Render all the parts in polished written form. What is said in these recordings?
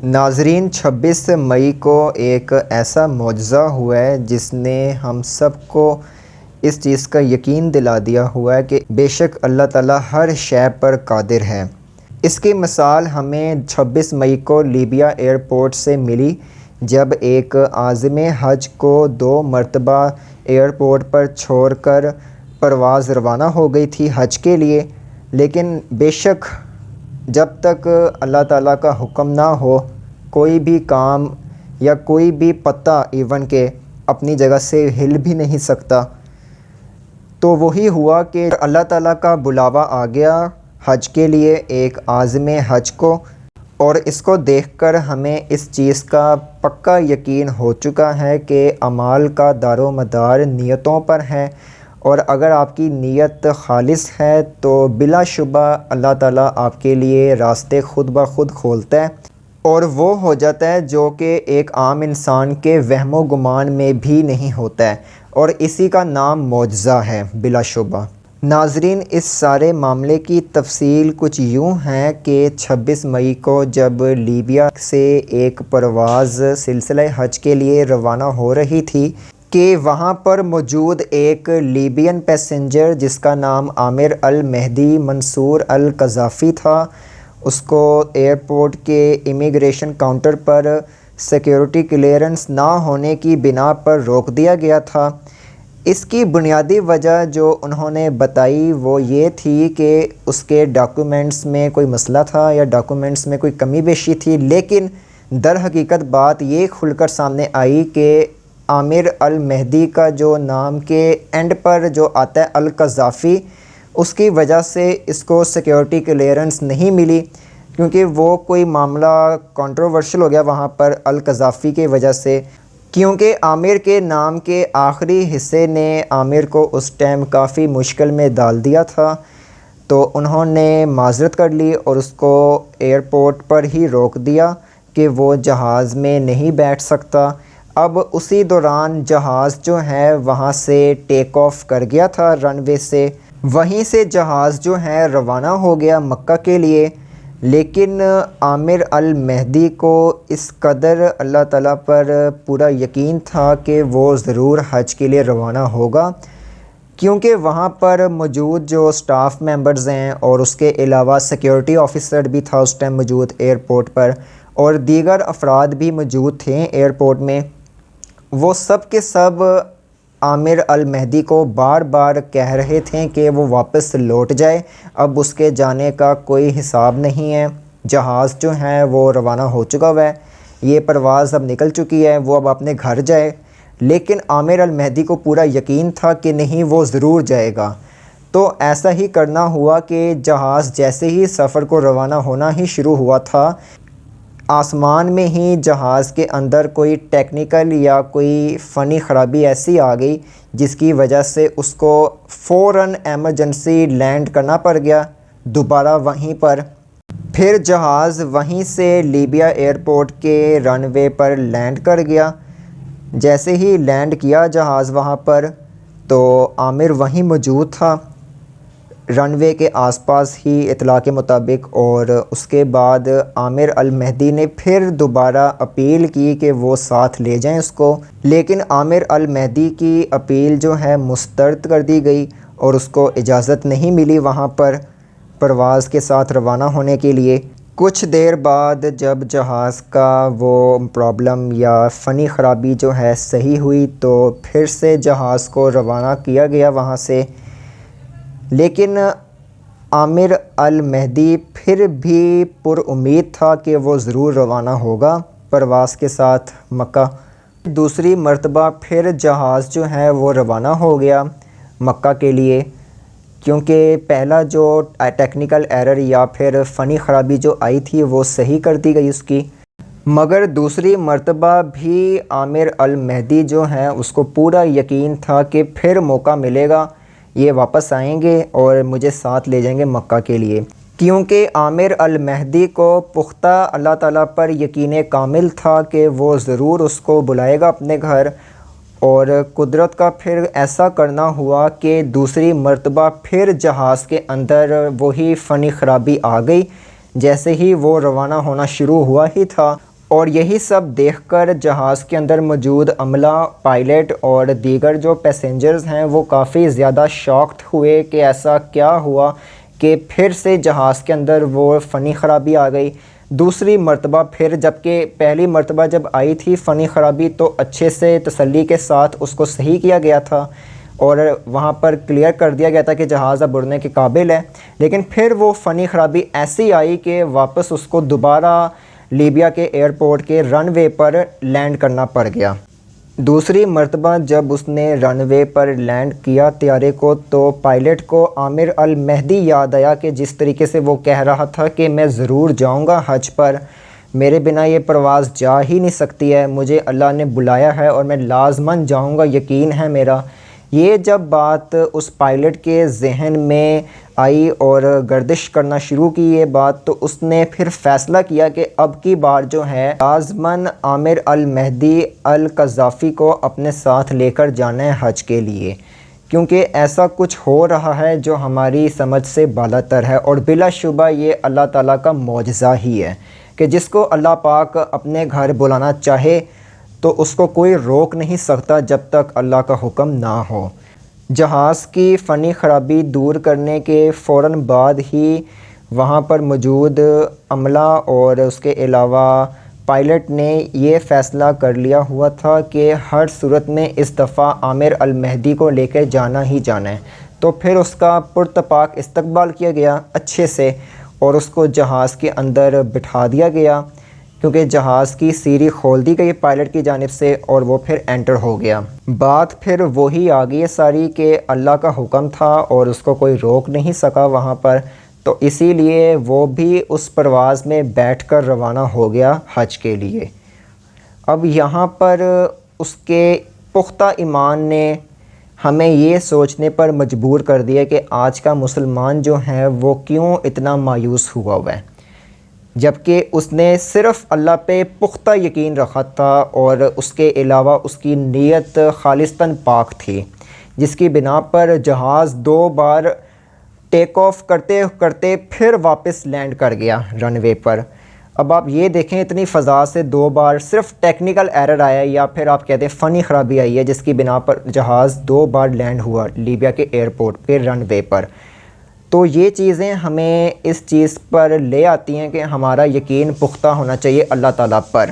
ناظرین، 26 مئی کو ایک ایسا معجزہ ہوا ہے جس نے ہم سب کو اس چیز کا یقین دلا دیا ہوا ہے کہ بے شک اللہ تعالیٰ ہر شے پر قادر ہے۔ اس کی مثال ہمیں 26 مئی کو لیبیا ایئرپورٹ سے ملی، جب ایک عازم حج کو 2 مرتبہ ایئرپورٹ پر چھوڑ کر پرواز روانہ ہو گئی تھی حج کے لیے، لیکن بے شک جب تک اللہ تعالیٰ کا حکم نہ ہو کوئی بھی کام یا کوئی بھی پتہ ایون کہ اپنی جگہ سے ہل بھی نہیں سکتا۔ تو وہی ہوا کہ اللہ تعالیٰ کا بلاوا آ گیا حج کے لیے ایک عازم حج کو، اور اس کو دیکھ کر ہمیں اس چیز کا پکا یقین ہو چکا ہے کہ اعمال کا دار و مدار نیتوں پر ہے، اور اگر آپ کی نیت خالص ہے تو بلا شبہ اللہ تعالیٰ آپ کے لیے راستے خود بخود کھولتا ہے، اور وہ ہو جاتا ہے جو کہ ایک عام انسان کے وہم و گمان میں بھی نہیں ہوتا ہے، اور اسی کا نام معجزہ ہے بلا شبہ۔ ناظرین، اس سارے معاملے کی تفصیل کچھ یوں ہے کہ 26 مئی کو جب لیبیا سے ایک پرواز سلسلہ حج کے لیے روانہ ہو رہی تھی کہ وہاں پر موجود ایک لیبین پیسنجر جس کا نام عامر المہدی منصور القذافی تھا، اس کو ایئرپورٹ کے امیگریشن کاؤنٹر پر سیکیورٹی کلیئرنس نہ ہونے کی بنا پر روک دیا گیا تھا۔ اس کی بنیادی وجہ جو انہوں نے بتائی وہ یہ تھی کہ اس کے ڈاکومنٹس میں کوئی مسئلہ تھا یا ڈاکومنٹس میں کوئی کمی بیشی تھی، لیکن در حقیقت بات یہ کھل کر سامنے آئی کہ عامر المہدی کا جو نام کے اینڈ پر جو آتا ہے القذافی، اس کی وجہ سے اس کو سیکیورٹی کلیئرنس نہیں ملی، کیونکہ وہ کوئی معاملہ کنٹروورشل ہو گیا وہاں پر القذافی کی وجہ سے، کیونکہ عامر کے نام کے آخری حصے نے عامر کو اس ٹائم کافی مشکل میں ڈال دیا تھا۔ تو انہوں نے معذرت کر لی اور اس کو ایئرپورٹ پر ہی روک دیا کہ وہ جہاز میں نہیں بیٹھ سکتا۔ اب اسی دوران جہاز جو ہے وہاں سے ٹیک آف کر گیا تھا رن وے سے، وہیں سے جہاز جو ہے روانہ ہو گیا مکہ کے لیے، لیکن عامر المہدی کو اس قدر اللہ تعالیٰ پر پورا یقین تھا کہ وہ ضرور حج کے لیے روانہ ہوگا، کیونکہ وہاں پر موجود جو سٹاف ممبرز ہیں اور اس کے علاوہ سیکیورٹی آفیسر بھی تھا اس ٹائم موجود ایئرپورٹ پر، اور دیگر افراد بھی موجود تھے ایئرپورٹ میں، وہ سب کے سب عامر المہدی کو بار بار کہہ رہے تھے کہ وہ واپس لوٹ جائے، اب اس کے جانے کا کوئی حساب نہیں ہے، جہاز جو ہے وہ روانہ ہو چکا ہوا ہے، یہ پرواز اب نکل چکی ہے، وہ اب اپنے گھر جائے۔ لیکن عامر المہدی کو پورا یقین تھا کہ نہیں، وہ ضرور جائے گا۔ تو ایسا ہی کرنا ہوا کہ جہاز جیسے ہی سفر کو روانہ ہونا ہی شروع ہوا تھا، آسمان میں ہی جہاز کے اندر کوئی ٹیکنیکل یا کوئی فنی خرابی ایسی آ گئی جس کی وجہ سے اس کو فوراً ایمرجنسی لینڈ کرنا پڑ گیا دوبارہ وہیں پر۔ پھر جہاز وہیں سے لیبیا ایئرپورٹ کے رن وے پر لینڈ کر گیا۔ جیسے ہی لینڈ کیا جہاز وہاں پر تو عامر وہیں موجود تھا رن وے کے آس پاس ہی اطلاع کے مطابق، اور اس کے بعد عامر المہدی نے پھر دوبارہ اپیل کی کہ وہ ساتھ لے جائیں اس کو، لیکن عامر المہدی کی اپیل جو ہے مسترد کر دی گئی اور اس کو اجازت نہیں ملی وہاں پر پرواز کے ساتھ روانہ ہونے کے لیے۔ کچھ دیر بعد جب جہاز کا وہ پرابلم یا فنی خرابی جو ہے صحیح ہوئی تو پھر سے جہاز کو روانہ کیا گیا وہاں سے، لیکن عامر المہدی پھر بھی پر امید تھا کہ وہ ضرور روانہ ہوگا پرواز کے ساتھ مکہ۔ دوسری مرتبہ پھر جہاز جو ہے وہ روانہ ہو گیا مکہ کے لیے، کیونکہ پہلا جو ٹیکنیکل ایرر یا پھر فنی خرابی جو آئی تھی وہ صحیح کر دی گئی اس کی، مگر دوسری مرتبہ بھی عامر المہدی جو ہے اس کو پورا یقین تھا کہ پھر موقع ملے گا، یہ واپس آئیں گے اور مجھے ساتھ لے جائیں گے مکہ کے لیے، کیونکہ عامر المہدی کو پختہ اللہ تعالیٰ پر یقین کامل تھا کہ وہ ضرور اس کو بلائے گا اپنے گھر، اور قدرت کا پھر ایسا کرنا ہوا کہ دوسری مرتبہ پھر جہاز کے اندر وہی فنی خرابی آ گئی، جیسے ہی وہ روانہ ہونا شروع ہوا ہی تھا اور یہی سب دیکھ کر جہاز کے اندر موجود عملہ، پائلٹ اور دیگر جو پیسنجرز ہیں وہ کافی زیادہ شاکڈ ہوئے کہ ایسا کیا ہوا کہ پھر سے جہاز کے اندر وہ فنی خرابی آ گئی دوسری مرتبہ پھر، جبکہ پہلی مرتبہ جب آئی تھی فنی خرابی تو اچھے سے تسلی کے ساتھ اس کو صحیح کیا گیا تھا اور وہاں پر کلیئر کر دیا گیا تھا کہ جہاز اب اڑنے کے قابل ہے، لیکن پھر وہ فنی خرابی ایسی آئی کہ واپس اس کو دوبارہ لیبیا کے ایئرپورٹ کے رن وے پر لینڈ کرنا پڑ گیا۔ دوسری مرتبہ جب اس نے رن وے پر لینڈ کیا طیارے کو تو پائلٹ کو عامر المہدی یاد آیا کہ جس طریقے سے وہ کہہ رہا تھا کہ میں ضرور جاؤں گا حج پر، میرے بنا یہ پرواز جا ہی نہیں سکتی ہے، مجھے اللہ نے بلایا ہے اور میں لازماً جاؤں گا، یقین ہے میرا۔ یہ جب بات اس پائلٹ کے ذہن میں آئی اور گردش کرنا شروع کی یہ بات، تو اس نے پھر فیصلہ کیا کہ اب کی بار جو ہے لازماً عامر المہدی القذافی کو اپنے ساتھ لے کر جانا ہے حج کے لیے، کیونکہ ایسا کچھ ہو رہا ہے جو ہماری سمجھ سے بالاتر ہے، اور بلا شبہ یہ اللہ تعالیٰ کا معجزہ ہی ہے کہ جس کو اللہ پاک اپنے گھر بلانا چاہے تو اس کو کوئی روک نہیں سکتا جب تک اللہ کا حکم نہ ہو۔ جہاز کی فنی خرابی دور کرنے کے فوراً بعد ہی وہاں پر موجود عملہ اور اس کے علاوہ پائلٹ نے یہ فیصلہ کر لیا ہوا تھا کہ ہر صورت میں اس دفعہ عامر المہدی کو لے کے جانا ہی جانا ہے، تو پھر اس کا پرتپاک استقبال کیا گیا اچھے سے اور اس کو جہاز کے اندر بٹھا دیا گیا، کیونکہ جہاز کی سیڑھی کھول دی گئی پائلٹ کی جانب سے اور وہ پھر انٹر ہو گیا۔ بات پھر وہی آ گئی ساری کہ اللہ کا حکم تھا اور اس کو کوئی روک نہیں سکا وہاں پر، تو اسی لیے وہ بھی اس پرواز میں بیٹھ کر روانہ ہو گیا حج کے لیے۔ اب یہاں پر اس کے پختہ ایمان نے ہمیں یہ سوچنے پر مجبور کر دیا کہ آج کا مسلمان جو ہے وہ کیوں اتنا مایوس ہوا ہے، جبکہ اس نے صرف اللہ پہ پختہ یقین رکھا تھا اور اس کے علاوہ اس کی نیت خالصتاً پاک تھی، جس کی بنا پر جہاز 2 بار ٹیک آف کرتے کرتے پھر واپس لینڈ کر گیا رن وے پر۔ اب آپ یہ دیکھیں اتنی فضا سے 2 بار صرف ٹیکنیکل ایرر آیا یا پھر آپ کہتے ہیں فنی خرابی آئی ہے، جس کی بنا پر جہاز 2 بار لینڈ ہوا لیبیا کے ایئرپورٹ پہ رن وے پر۔ تو یہ چیزیں ہمیں اس چیز پر لے آتی ہیں کہ ہمارا یقین پختہ ہونا چاہیے اللہ تعالیٰ پر۔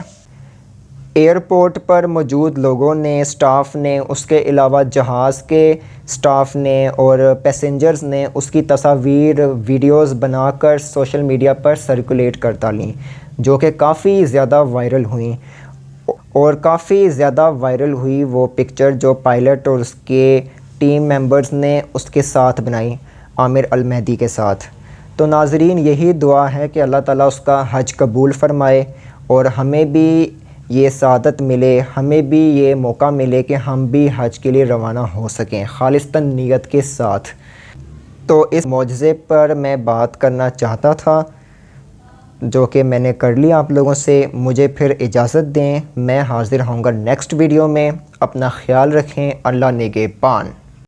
ایئرپورٹ پر موجود لوگوں نے، سٹاف نے، اس کے علاوہ جہاز کے سٹاف نے اور پیسنجرز نے اس کی تصاویر ویڈیوز بنا کر سوشل میڈیا پر سرکولیٹ کرتا لیں، جو کہ کافی زیادہ وائرل ہوئیں، اور کافی زیادہ وائرل ہوئی وہ پکچر جو پائلٹ اور اس کے ٹیم ممبرز نے اس کے ساتھ بنائی، عامر المہدی کے ساتھ۔ تو ناظرین یہی دعا ہے کہ اللہ تعالیٰ اس کا حج قبول فرمائے اور ہمیں بھی یہ سعادت ملے، ہمیں بھی یہ موقع ملے کہ ہم بھی حج کے لیے روانہ ہو سکیں خالصتاً نیت کے ساتھ۔ تو اس معجزے پر میں بات کرنا چاہتا تھا جو کہ میں نے کر لیا آپ لوگوں سے۔ مجھے پھر اجازت دیں، میں حاضر ہوں گا نیکسٹ ویڈیو میں۔ اپنا خیال رکھیں، اللہ نگہبان۔